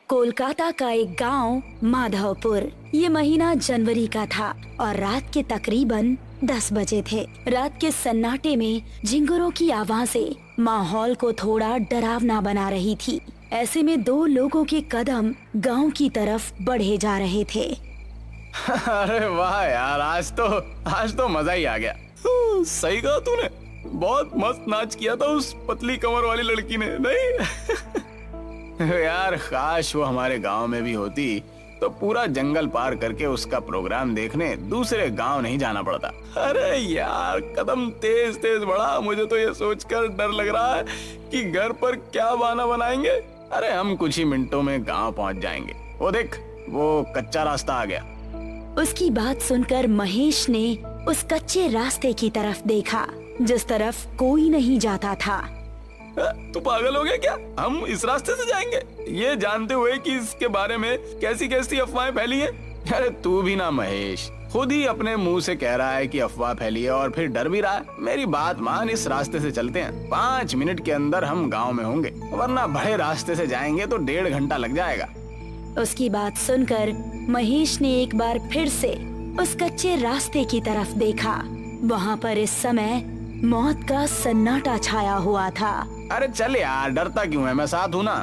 कोलकाता का एक गांव माधवपुर। ये महीना जनवरी का था और रात के तकरीबन 10 बजे थे। रात के सन्नाटे में झिंगुरों की आवाजें माहौल को थोड़ा डरावना बना रही थी। ऐसे में दो लोगों के कदम गांव की तरफ बढ़े जा रहे थे। अरे वाह यार, आज तो मजा ही आ गया। सही कहा तूने, बहुत मस्त नाच किया था उस पतली कमर वाली लड़की ने, नहीं? यार काश वो हमारे गांव में भी होती तो पूरा जंगल पार करके उसका प्रोग्राम देखने दूसरे गांव नहीं जाना पड़ता। अरे यार कदम तेज तेज बढ़ा, मुझे तो ये सोचकर डर लग रहा है कि घर पर क्या बहाना बनाएंगे। अरे हम कुछ ही मिनटों में गांव पहुंच जाएंगे। वो देख, वो कच्चा रास्ता आ गया। उसकी बात सुनकर महेश ने उस कच्चे रास्ते की तरफ देखा जिस तरफ कोई नहीं जाता था। तू पागल हो गया क्या? हम इस रास्ते से जाएंगे ये जानते हुए कि इसके बारे में कैसी कैसी अफवाहें फैली हैं। अरे तू भी ना महेश, खुद ही अपने मुंह से कह रहा है कि अफवाह फैली है और फिर डर भी रहा है। मेरी बात मान, इस रास्ते से चलते हैं। 5 मिनट के अंदर हम गांव में होंगे, वरना बड़े रास्ते से जाएंगे तो 1.5 घंटा लग जाएगा। उसकी बात सुनकर महेश ने एक बार फिर से उस कच्चे रास्ते की तरफ देखा। वहाँ पर इस समय मौत का सन्नाटा छाया हुआ था। अरे चल यार, डरता क्यों है, मैं साथ हूँ ना।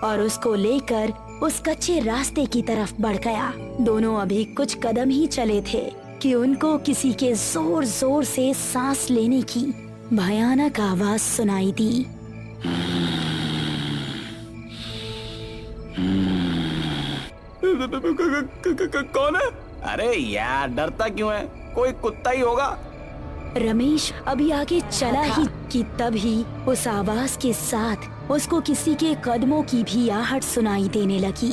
और उसको लेकर उस कच्चे रास्ते की तरफ बढ़ गया। दोनों अभी कुछ कदम ही चले थे कि उनको किसी के जोर जोर से सांस लेने की भयानक आवाज सुनाई दी। कौन है? अरे यार डरता क्यों है, कोई कुत्ता ही होगा। रमेश अभी आगे चला ही कि तभी उस आवाज के साथ उसको किसी के कदमों की भी आहट सुनाई देने लगी।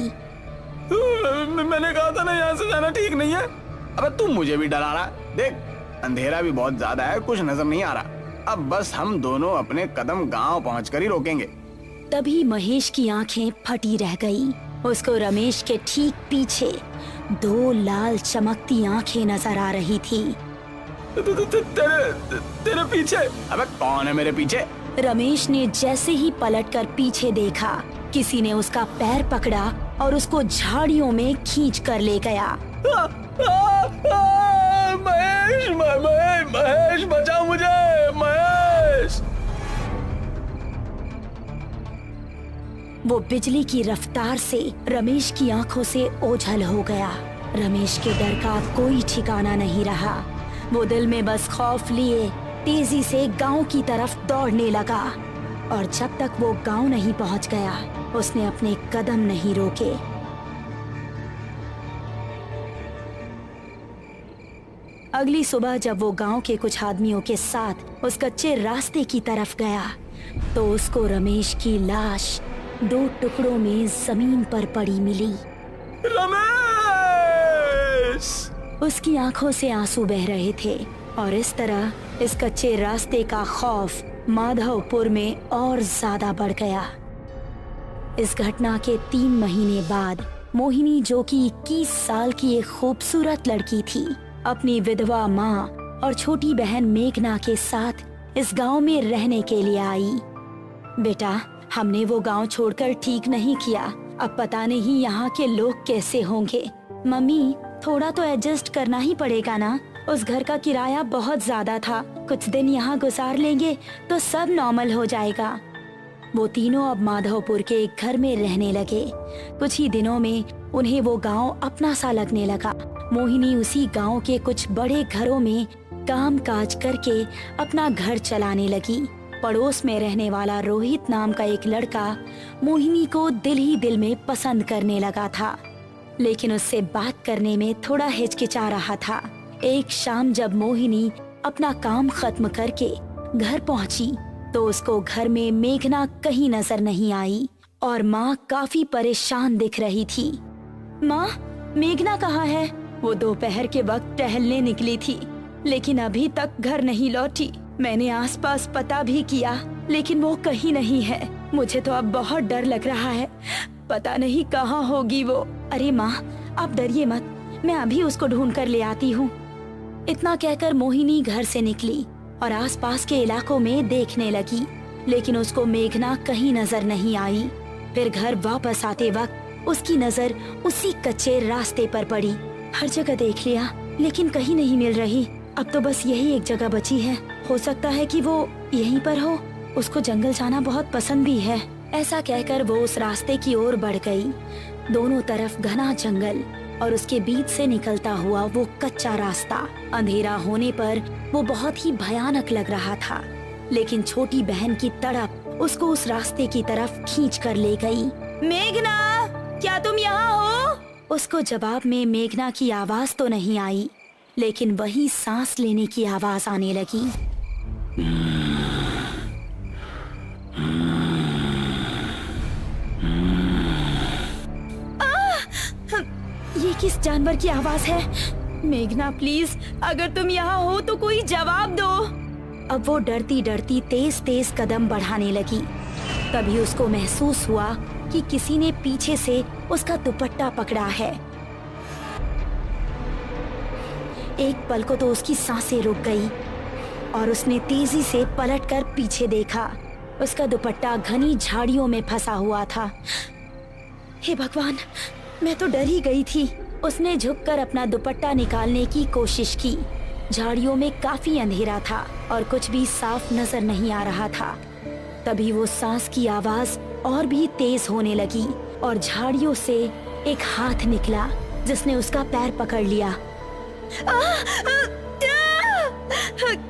मैंने कहा था ना यहाँ से जाना ठीक नहीं है। अबे तू मुझे भी डरा रहा। देख अंधेरा भी बहुत ज्यादा है, कुछ नजर नहीं आ रहा। अब बस हम दोनों अपने कदम गांव पहुंचकर ही रोकेंगे। तभी महेश की आंखें फटी रह गई। उसको रमेश के ठीक पीछे 2 लाल चमकती आंखें नजर आ रही थी। तेरे पीछे? अबे कौन है मेरे पीछे? रमेश ने जैसे ही पलटकर पीछे देखा, किसी ने उसका पैर पकड़ा और उसको झाड़ियों में खींच कर ले गया। महेश, महेश बचाओ मुझे, महेश! वो बिजली की रफ्तार से रमेश की आंखों से ओझल हो गया। रमेश के डर का कोई ठिकाना नहीं रहा। वो दिल में बस खौफ लिए तेजी से गांव की तरफ दौड़ने लगा और जब तक वो गांव नहीं पहुंच गया उसने अपने कदम नहीं रोके। अगली सुबह जब वो गांव के कुछ आदमियों के साथ उस कच्चे रास्ते की तरफ गया तो उसको रमेश की लाश 2 टुकड़ों में जमीन पर पड़ी मिली। रमेश! उसकी आंखों से आंसू बह रहे थे और इस तरह इस कच्चे रास्ते का खौफ माधवपुर में और ज्यादा बढ़ गया। इस घटना के 3 महीने बाद मोहिनी, जो कि 21 साल की एक खूबसूरत लड़की थी, अपनी विधवा माँ और छोटी बहन मेघना के साथ इस गांव में रहने के लिए आई। बेटा, हमने वो गांव छोड़कर ठीक नहीं किया। अब पता नहीं यहाँ के लोग कैसे होंगे। मम्मी, थोड़ा तो एडजस्ट करना ही पड़ेगा ना। उस घर का किराया बहुत ज्यादा था। कुछ दिन यहाँ गुजार लेंगे तो सब नॉर्मल हो जाएगा। वो तीनों अब माधवपुर के एक घर में रहने लगे। कुछ ही दिनों में उन्हें वो गांव अपना सा लगने लगा। मोहिनी उसी गांव के कुछ बड़े घरों में काम काज करके अपना घर चलाने लगी। पड़ोस में रहने वाला रोहित नाम का एक लड़का मोहिनी को दिल ही दिल में पसंद करने लगा था, लेकिन उससे बात करने में थोड़ा हिचकिचा रहा था। एक शाम जब मोहिनी अपना काम खत्म करके घर पहुंची तो उसको घर में मेघना कहीं नजर नहीं आई और माँ काफी परेशान दिख रही थी। माँ, मेघना कहाँ है? वो दोपहर के वक्त टहलने निकली थी लेकिन अभी तक घर नहीं लौटी। मैंने आसपास पता भी किया लेकिन वो कहीं नहीं है। मुझे तो अब बहुत डर लग रहा है, पता नहीं कहाँ होगी वो। अरे माँ, आप डरिए मत, मैं अभी उसको ढूंढ कर ले आती हूँ। इतना कहकर मोहिनी घर से निकली और आसपास के इलाकों में देखने लगी, लेकिन उसको मेघना कहीं नजर नहीं आई। फिर घर वापस आते वक्त उसकी नजर उसी कच्चे रास्ते पर पड़ी। हर जगह देख लिया लेकिन कहीं नहीं मिल रही। अब तो बस यही एक जगह बची है। हो सकता है कि वो यहीं पर हो। उसको जंगल जाना बहुत पसंद भी है। ऐसा कहकर वो उस रास्ते की ओर बढ़ गई। दोनों तरफ घना जंगल और उसके बीच से निकलता हुआ वो कच्चा रास्ता। अंधेरा होने पर वो बहुत ही भयानक लग रहा था, लेकिन छोटी बहन की तड़प उसको उस रास्ते की तरफ खींच कर ले गई। मेघना, क्या तुम यहाँ हो? उसको जवाब में मेघना की आवाज तो नहीं आई, लेकिन वही सांस लेने की आवाज आने लगी। ये किस जानवर की आवाज है? मेघना प्लीज, अगर तुम यहाँ हो तो कोई जवाब दो। अब वो डरती डरती तेज तेज कदम बढ़ाने लगी। तभी उसको महसूस हुआ कि किसी ने पीछे से उसका दुपट्टा पकड़ा है। एक पल को तो उसकी सांसें रुक गई और उसने तेजी से पलटकर पीछे देखा। उसका दुपट्टा घनी झाड़ियों में फंसा हुआ था। हे भगवान, मैं तो डर ही गई थी। उसने झुककर अपना दुपट्टा निकालने की कोशिश की। झाड़ियों में काफी अंधेरा था और कुछ भी साफ नजर नहीं आ रहा था। तभी वो सांस की आवाज और भी तेज होने लगी और झाड़ियों से एक हाथ निकला जिसने उसका पैर पकड़ लिया।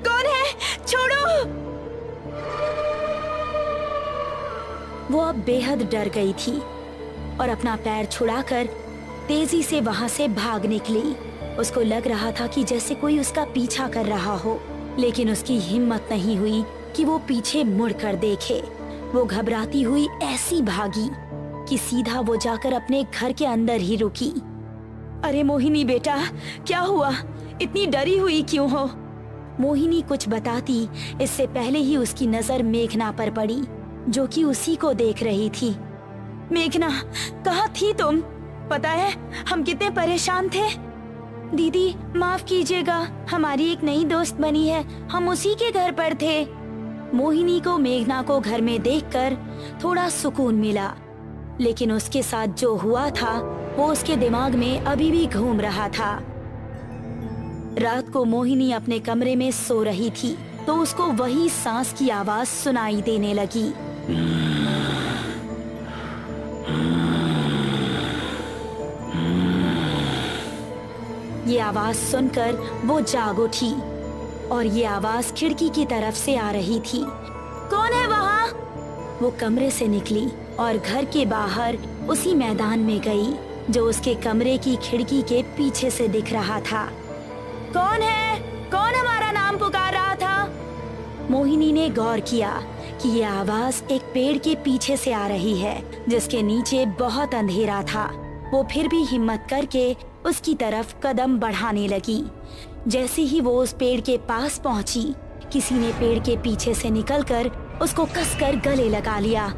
कौन है? छोड़ो! वो अब बेहद डर गई थी और अपना पैर छुड़ाकर तेजी से वहां से भाग निकली। उसको लग रहा था कि जैसे कोई उसका पीछा कर रहा हो, लेकिन उसकी हिम्मत नहीं हुई कि वो पीछे मुड़कर देखे। वो घबराती हुई ऐसी भागी कि सीधा वो जाकर अपने घर के अंदर ही रुकी। अरे मोहिनी बेटा, क्या हुआ? इतनी डरी हुई क्यों हो? मोहिनी कुछ बताती इससे पहले ही उसकी नजर मेघना पर पड़ी, जो कि उसी को देख रही थी। मेघना, कहाँ थी तुम? पता है हम कितने परेशान थे। दीदी माफ कीजिएगा, हमारी एक नई दोस्त बनी है, हम उसी के घर पर थे। मोहिनी को मेघना को घर में देखकर थोड़ा सुकून मिला, लेकिन उसके साथ जो हुआ था वो उसके दिमाग में अभी भी घूम रहा था। रात को मोहिनी अपने कमरे में सो रही थी तो उसको वही सांस की आवाज सुनाई देने लगी। ये आवाज सुनकर वो जाग उठी और ये आवाज खिड़की की तरफ से आ रही थी। कौन है वहाँ? वो कमरे से निकली और घर के बाहर उसी मैदान में गई जो उसके कमरे की खिड़की के पीछे से दिख रहा था। कौन है? कौन हमारा नाम पुकार रहा था? मोहिनी ने गौर किया कि ये आवाज एक पेड़ के पीछे से आ रही है जिसके नीचे बहुत अंधेरा था। वो फिर भी हिम्मत करके उसकी तरफ कदम बढ़ाने लगी। जैसे ही वो उस पेड़ के पास पहुंची, किसी ने पेड़ के पीछे से निकलकर उसको कसकर गले लगा लिया।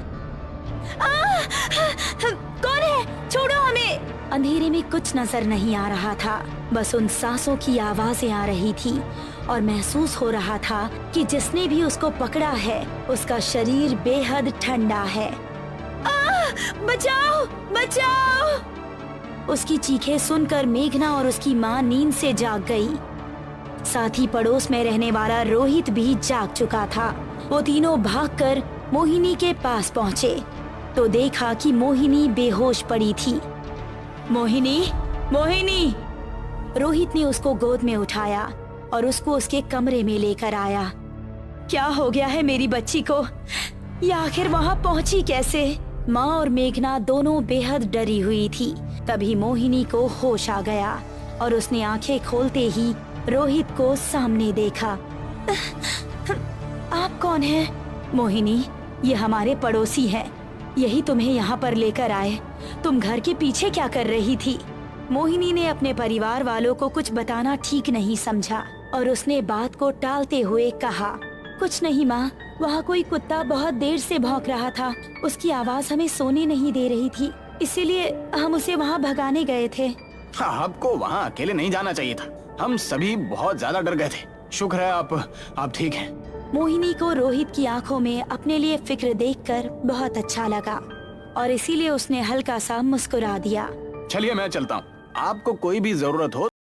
कौन है? छोड़ो हमें! अंधेरे में कुछ नजर नहीं आ रहा था, बस उन सांसों की आवाजें आ रही थी और महसूस हो रहा था कि जिसने भी उसको पकड़ा है उसका शरीर बेहद ठंडा है। बचाओ! बचाओ! उसकी चीखें सुनकर मेघना और उसकी माँ नींद से जाग गई। साथ ही पड़ोस में रहने वाला रोहित भी जाग चुका था। वो तीनों भागकर मोहिनी के पास पहुँचे तो देखा कि मोहिनी बेहोश पड़ी थी। मोहिनी, मोहिनी! रोहित ने उसको गोद में उठाया और उसको उसके कमरे में लेकर आया। क्या हो गया है मेरी बच्ची को? ये आखिर वहाँ पहुँची कैसे? माँ और मेघना दोनों बेहद डरी हुई थी। तभी मोहिनी को होश आ गया और उसने आंखें खोलते ही रोहित को सामने देखा। आप कौन हैं? मोहिनी, ये हमारे पड़ोसी हैं। यही तुम्हें यहाँ पर लेकर आए। तुम घर के पीछे क्या कर रही थी? मोहिनी ने अपने परिवार वालों को कुछ बताना ठीक नहीं समझा और उसने बात को टालते हुए कहा, कुछ नहीं माँ, वहाँ कोई कुत्ता बहुत देर से भौंक रहा था। उसकी आवाज हमें सोने नहीं दे रही थी, इसीलिए हम उसे वहाँ भगाने गए थे। हाँ, आपको वहाँ अकेले नहीं जाना चाहिए था। हम सभी बहुत ज्यादा डर गए थे। शुक्र है आप ठीक हैं। मोहिनी को रोहित की आंखों में अपने लिए फिक्र देखकर बहुत अच्छा लगा। और इसीलिए उसने हल्का सा मुस्कुरा दिया। चलिए मैं चलता हूँ, आपको कोई भी जरूरत हो